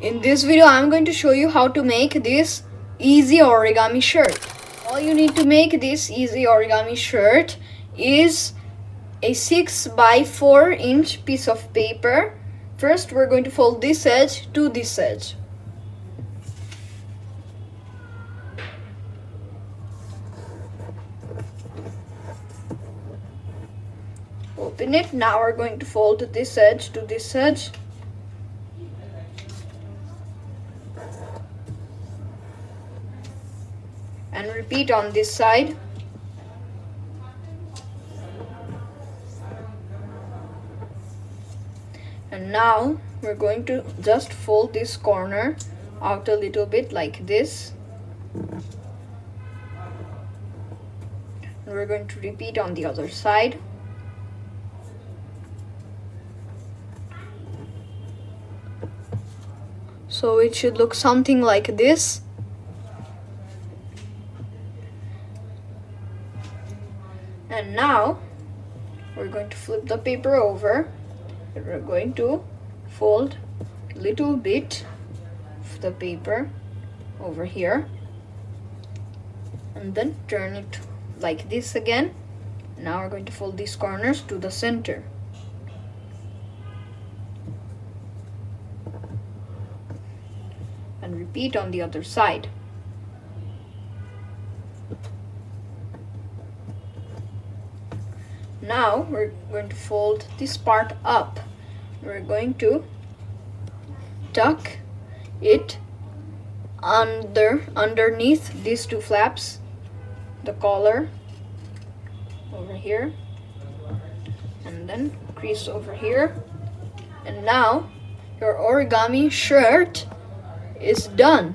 In this video, I'm going to show you how to make this easy origami shirt. All you need to make this easy origami shirt is a 6 by 4 inch piece of paper. First, we're going to fold this edge to this edge. Open it. Now we're going to fold this edge to this edge. And repeat on this side. And now we're going to just fold this corner out a little bit like this. And we're going to repeat on the other side. So it should look something like this. And now we're going to flip the paper over. We're going to fold a little bit of the paper over here and then turn it like this again. Now we're going to fold these corners to the center. And repeat on the other side. Now we're going to fold this part up. We're going to tuck it underneath these two flaps, the collar over here, and then crease over here. And now your origami shirt is done.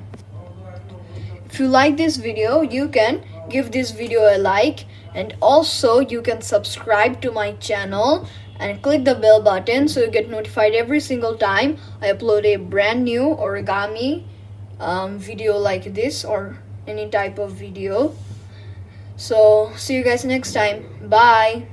If you like this video, you can give this video a like, and also you can subscribe to my channel and click the bell button so you get notified every single time I upload a brand new origami video like this or any type of video. So see you guys next time. Bye.